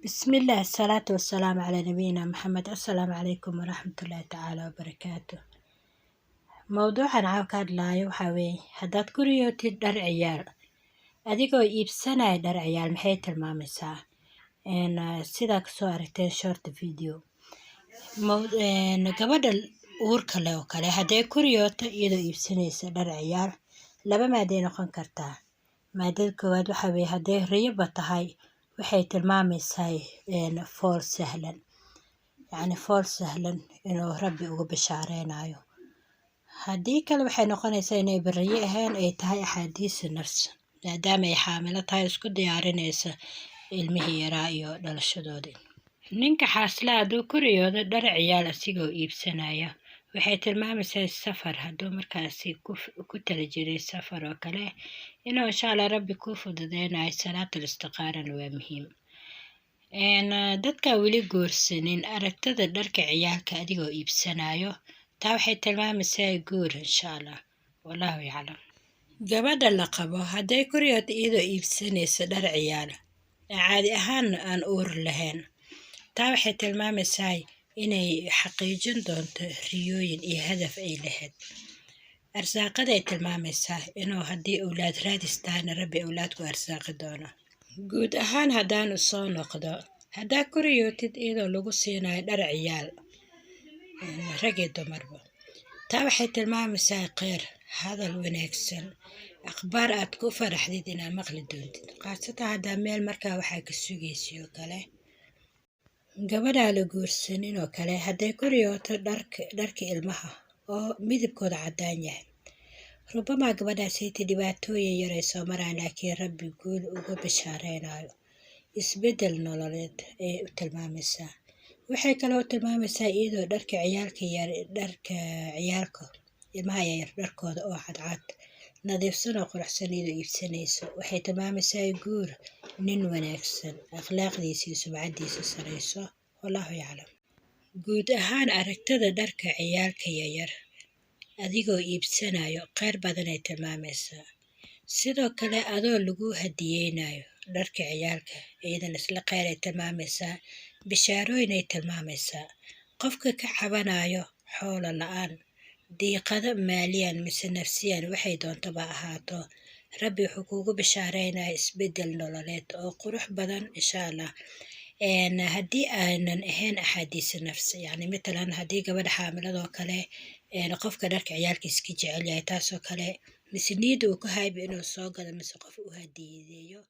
بسم الله الصلاة والسلام على نبينا محمد. السلام عليكم ورحمة الله تعالى وبركاته. موضوعنا caawa ka hadlaayo waxaa weeye haddaad ku riyootid dhar ciyaar adigoo iibsanaya dhar ciyaar maxay tilmaamaysaa sidaa kasoo aragteen short video. Gabadha uurka leh oo kale hadday ku riyooto iyadoo iibsanaysa dhar ciyaar laba maaday noqon kartaa. Maadada koowaad waxaa weeye hadday riyoba tahay waxay tilmaamaysaa fool sahlan, yacni fool sahlan inuu rabbi ugu bishaareynaayo. Haddii kale waxay noqonaysaa inay beriye ahayn ay tahay axaadiisa nafs, maadaama ay xaamilo tahay isku diyaarinaysa ilmihii yaraa iyo dhalashadoodii. Ninka xaasla hadduu ku riyoodo dhar ciyaal asigoo iibsanaya waxay tilmaamaysaa safar, hadduu markaasi ku tali jiray safar oo kale inuu insha Allah rabbi kuu fududeynayo. Salaatul istiqaarana waa muhiim. Dadka weli guursanin aragtada dharka ciyaalka adigoo iibsanayo taa waxay tilmaamaysaa guur insha Allah, wallahu yaclam. Gabadha la qabo hadday ku riyooto iyadoo iibsanaysa dhar ciyaal caadi ahaan aan uur lahayn, taa waxay tilmaamaysaa inay xaqiijin doonto riyooyin iyo hadaf ay lahayd. Arsaaqaday tilmaamaysaa inuu haddii awlaad raadis tahayna rabbi awlaad ku arsaaqi doono. Guud ahaan haddaanu soo noqdo, haddaa ku riyootid iyadoo lagu siinayo dhar ciyaal rag iyo dumarba, taa waxay tilmaamaysaa kheyr, hadal wanaagsan, akhbaar aad ku faraxdid inaad maqli doontid, khaasatan haddaa meel markaa waxaa ka sugaysi oo kale. Gabadha la guursanin oo kale hadday ku riyooto dharka ilmaha oo midabkooda caddaan yahay, rubamaa gabadhaasayta dhibaatooyin yar ay soo maraan laakiin rabbi guul uga bishaareynayo, isbeddel nololeed ay u tilmaamaysaa. Waxay kaloo tilmaamaysaa iyadoo dharka ciyaalka ilmaha yar dharkooda oo cadcad nadiifsan oo quruxsan iyadoo iibsanayso waxay tilmaamaysaa guur, nin wanaagsan, akhlaaqdiisa iyo sumcadiisa sareyso, wallahu yaclam. Guud ahaan aragtada dharka ciyaalka yaryar adigoo iibsanayo kheyr badan ay tilmaamaysaa. Sidoo kale adoo lagu hadiyeynayo dharka ciyaalka iyadan isla kheyr ay tilmaamaysaa, bishaarooyin ay tilmaamaysaa. Qofka ka cabanayo xoolo la-aan, diiqado maaliyan mise nafsiyan waxay doontaba ahaato, rabbi wuxuu kuugu bishaareynaya isbeddel nololeed oo qurux badan insha Allah. Haddii aanan ahayn axaadiisa nafs, yacni matalan haddii gabadha xaamiladoo kale qofka dharka ciyaalka iska jecel yahay taasoo kale mise niyadda uu ku hayba inuu soo gado mise qof u hadiyadeeyo.